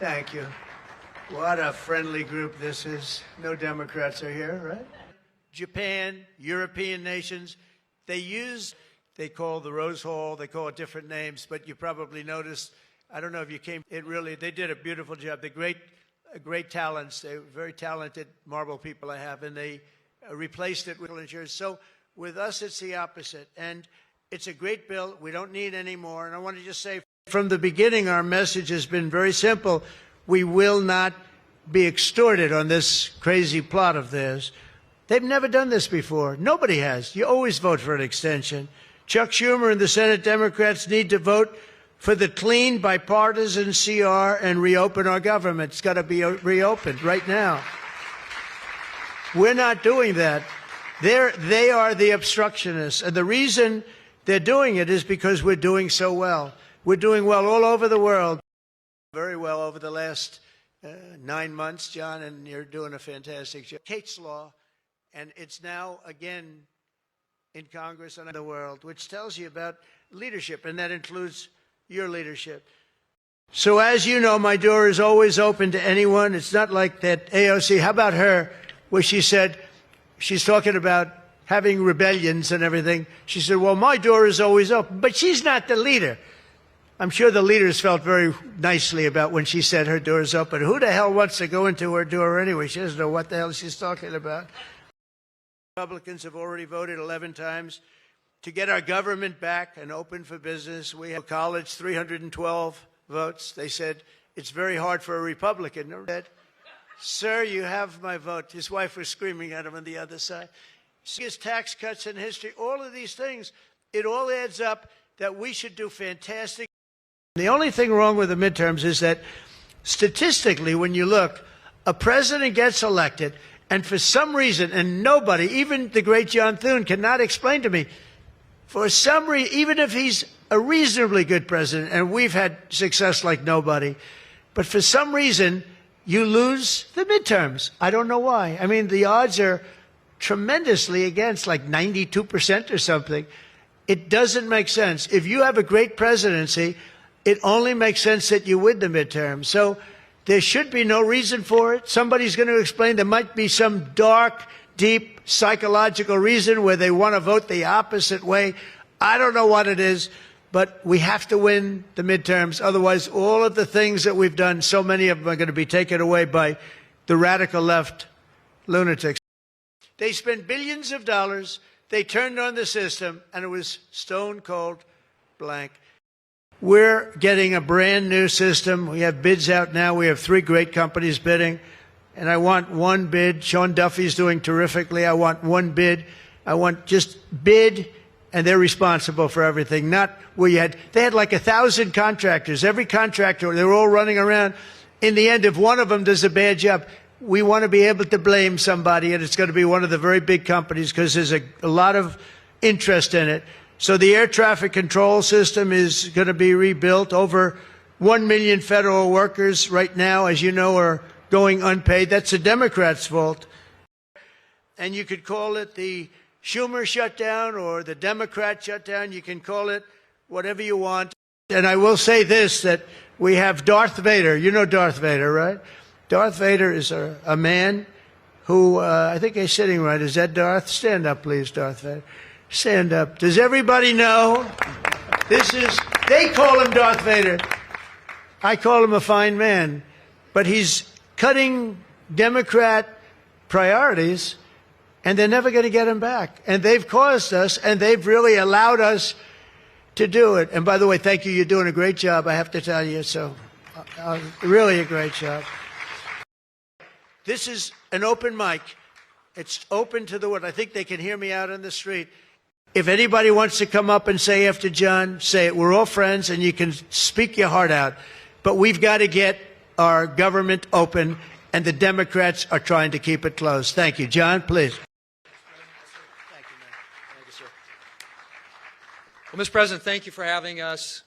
Thank you. What a friendly group this is. No Democrats are here, right? Japan, European nations, they call the Rose Hall, they call it different names, but you probably noticed, I don't know if you came, they did a beautiful job. They're great talents. They're very talented marble people I have, and they replaced it with insurance. So with us, it's the opposite. And it's a great bill. We don't need any more. And I want to just say, from the beginning, our message has been very simple. We will not be extorted on this crazy plot of theirs. They've never done this before. Nobody has. You always vote for an extension. Chuck Schumer and the Senate Democrats need to vote for the clean, bipartisan CR and reopen our government. It's got to be reopened right now. We're not doing that. They are the obstructionists. And the reason they're doing it is because we're doing so well. We're doing well all over the world. Very well over the last 9 months, John, and you're doing a fantastic job. Kate's Law, and it's now, again, in Congress and in the world, which tells you about leadership, and that includes your leadership. So as you know, my door is always open to anyone. It's not like that AOC. How about her, where she said, she's talking about having rebellions and everything. She said, well, my door is always open. But she's not the leader. I'm sure the leaders felt very nicely about when she said her door is open. Who the hell wants to go into her door anyway? She doesn't know what the hell she's talking about. Republicans have already voted 11 times to get our government back and open for business. We have college, 312 votes. They said, it's very hard for a Republican. I said, sir, you have my vote. His wife was screaming at him on the other side. His tax cuts in history, all of these things, it all adds up that we should do fantastic. The only thing wrong with the midterms is that statistically, when you look, a president gets elected, and for some reason, and nobody, even the great John Thune, cannot explain to me, for some reason, even if he's a reasonably good president, and we've had success like nobody, but for some reason, you lose the midterms. I don't know why. I mean, the odds are tremendously against, like 92% or something. It doesn't make sense. If you have a great presidency, it only makes sense that you win the midterm. So there should be no reason for it. Somebody's going to explain there might be some dark, deep psychological reason where they want to vote the opposite way. I don't know what it is, but we have to win the midterms. Otherwise, all of the things that we've done, so many of them are going to be taken away by the radical left lunatics. They spent billions of dollars. They turned on the system, and it was stone cold blank. We're getting a brand new system. We have bids out now. We have 3 great companies bidding. And I want one bid. Sean Duffy's doing terrifically. I want one bid. I want just bid, and they're responsible for everything. Not where they had like 1,000 contractors. Every contractor, they were all running around. In the end, if one of them does a bad job, we want to be able to blame somebody, and it's going to be one of the very big companies because there's a lot of interest in it. So the air traffic control system is going to be rebuilt. Over 1 million federal workers right now, as you know, are going unpaid. That's the Democrats' fault. And you could call it the Schumer shutdown or the Democrat shutdown. You can call it whatever you want. And I will say this, that we have Darth Vader. You know Darth Vader, right? Darth Vader is a man who, I think he's sitting right. Is that Darth? Stand up, please, Darth Vader. Stand up. Does everybody know? They call him Darth Vader. I call him a fine man. But he's cutting Democrat priorities, and they're never going to get him back. And they've caused us, and they've really allowed us to do it. And by the way, thank you. You're doing a great job, I have to tell you. So, really a great job. This is an open mic. It's open to the world. I think they can hear me out on the street. If anybody wants to come up and say after John, say it. We're all friends, and you can speak your heart out. But we've got to get our government open, and the Democrats are trying to keep it closed. Thank you. John, please. Thank you, man. Thank you, sir. Well, Mr. President, thank you for having us.